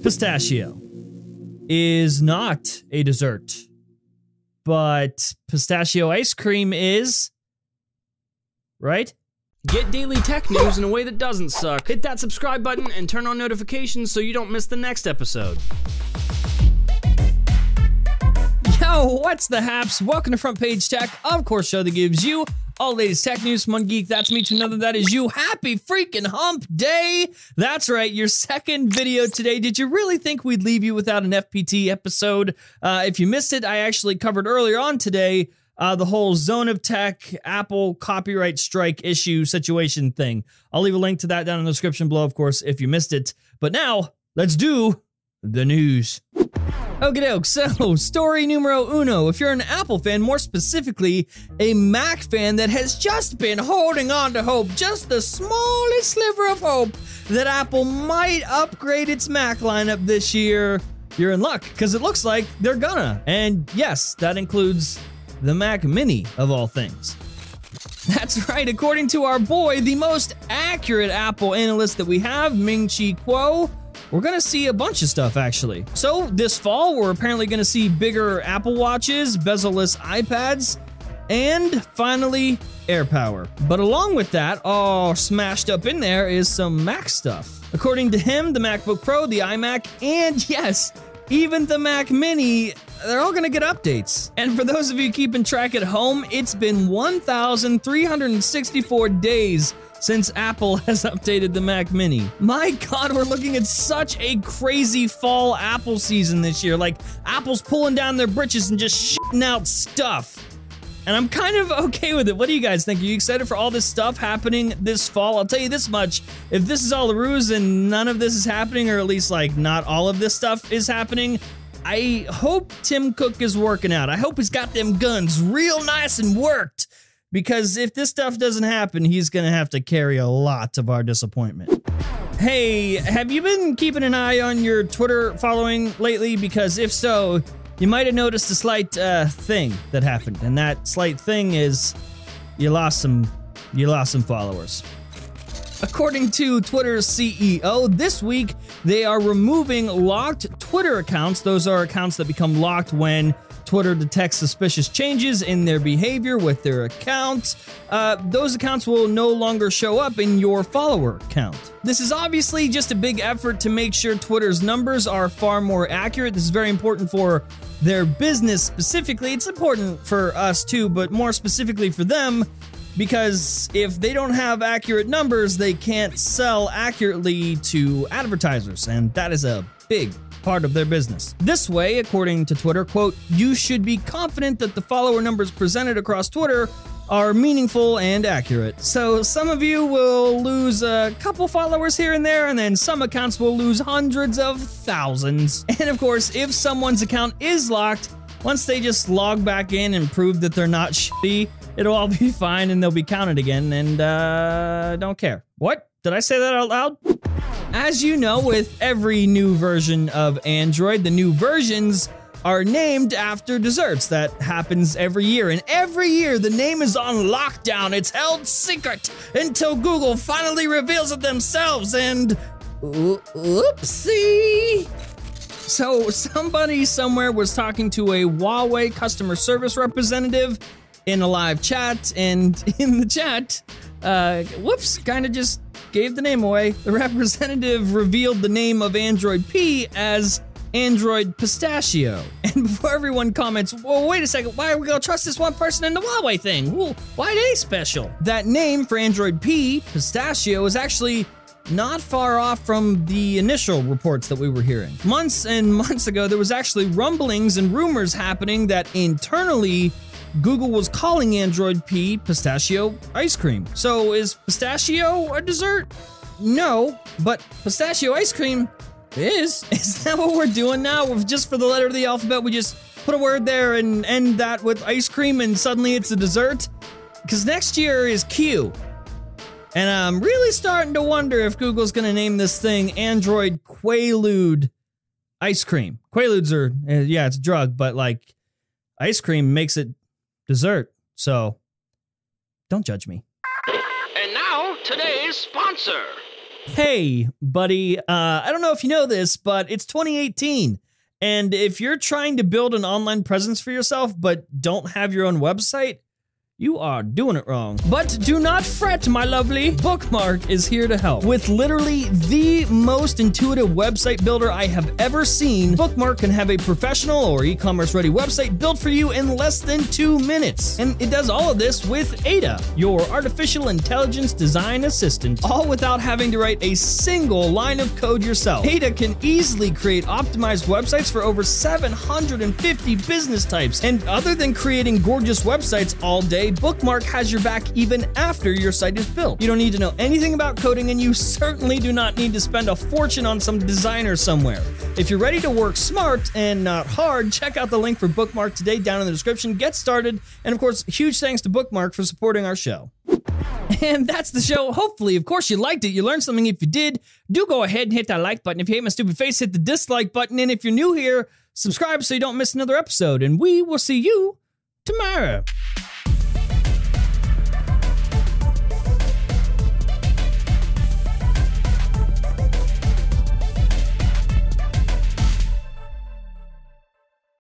Pistachio is not a dessert, but pistachio ice cream is, right? Get daily tech news in a way that doesn't suck. Hit that subscribe button and turn on notifications so you don't miss the next episode. Yo, what's the haps? Welcome to Front Page Tech, of course, show that gives you all the latest tech news from one geek, that's me, to another, that is you. Happy freaking hump day! That's right, your second video today. Did you really think we'd leave you without an FPT episode? If you missed it, I actually covered earlier on today the whole Zone of Tech, Apple copyright strike issue situation thing. I'll leave a link to that down in the description below, of course, if you missed it. But now, let's do the news. Okie doke, so story numero uno. If you're an Apple fan, more specifically a Mac fan that has just been holding on to hope, just the smallest sliver of hope that Apple might upgrade its Mac lineup this year, you're in luck, because it looks like they're gonna. And yes, that includes the Mac Mini, of all things. That's right, according to our boy, the most accurate Apple analyst that we have, Ming-Chi Kuo, we're gonna see a bunch of stuff, actually. So this fall, we're apparently gonna see bigger Apple Watches, bezel-less iPads, and finally, AirPower. But along with that, all smashed up in there is some Mac stuff. According to him, the MacBook Pro, the iMac, and yes, even the Mac Mini, they're all gonna get updates. And for those of you keeping track at home, it's been 1,364 days since Apple has updated the Mac Mini. My God, we're looking at such a crazy fall Apple season this year. Like, Apple's pulling down their britches and just shitting out stuff. And I'm kind of okay with it. What do you guys think? Are you excited for all this stuff happening this fall? I'll tell you this much. If this is all a ruse and none of this is happening, or at least like not all of this stuff is happening, I hope Tim Cook is working out. I hope he's got them guns real nice and worked. Because if this stuff doesn't happen, he's gonna have to carry a lot of our disappointment. Hey, have you been keeping an eye on your Twitter following lately? Because if so, you might have noticed a slight thing that happened. And that slight thing is you lost some followers. According to Twitter's CEO, this week they are removing locked Twitter accounts. Those are accounts that become locked when Twitter detects suspicious changes in their behavior with their account. Those accounts will no longer show up in your follower count. This is obviously just a big effort to make sure Twitter's numbers are far more accurate. This is very important for their business specifically. It's important for us too, but more specifically for them, because if they don't have accurate numbers, they can't sell accurately to advertisers, and that is a big part of their business. This way, according to Twitter, quote, you should be confident that the follower numbers presented across Twitter are meaningful and accurate. So some of you will lose a couple followers here and there, and then some accounts will lose hundreds of thousands. And of course, if someone's account is locked, once they just log back in and prove that they're not shitty, it'll all be fine and they'll be counted again, and don't care. What? Did I say that out loud? As you know, with every new version of Android, the new versions are named after desserts. That happens every year, and every year the name is on lockdown. It's held secret until Google finally reveals it themselves, and oopsie. So somebody somewhere was talking to a Huawei customer service representative in a live chat, and in the chat, whoops, kind of just gave the name away. The representative revealed the name of Android P as Android Pistachio. And before everyone comments, well, wait a second, why are we gonna trust this one person in the Huawei thing? Well, why are they special? That name for Android P, Pistachio, is actually not far off from the initial reports that we were hearing. Months and months ago, there was actually rumblings and rumors happening that internally, Google was calling Android P pistachio ice cream. So is pistachio a dessert? No, but pistachio ice cream is. Is that what we're doing now? Just for the letter of the alphabet, we just put a word there and end that with ice cream and suddenly it's a dessert? Because next year is Q. And I'm really starting to wonder if Google's gonna name this thing Android Quaalude ice cream. Quaaludes are, yeah, it's a drug, but like ice cream makes it dessert, so don't judge me. And now, today's sponsor. Hey, buddy, I don't know if you know this, but it's 2018. And if you're trying to build an online presence for yourself, but don't have your own website, you are doing it wrong. But do not fret, my lovely. Bookmark is here to help. With literally the most intuitive website builder I have ever seen, Bookmark can have a professional or e-commerce ready website built for you in less than 2 minutes. And it does all of this with Ada, your artificial intelligence design assistant, all without having to write a single line of code yourself. Ada can easily create optimized websites for over 750 business types. And other than creating gorgeous websites all day, Bookmark has your back even after your site is built. You don't need to know anything about coding, and you certainly do not need to spend a fortune on some designer somewhere. If you're ready to work smart and not hard, check out the link for Bookmark today down in the description. Get started, and of course, huge thanks to Bookmark for supporting our show. And that's the show. Hopefully, of course, you liked it. You learned something. If you did, do go ahead and hit that like button. If you hate my stupid face, hit the dislike button. And if you're new here, subscribe so you don't miss another episode. And we will see you tomorrow.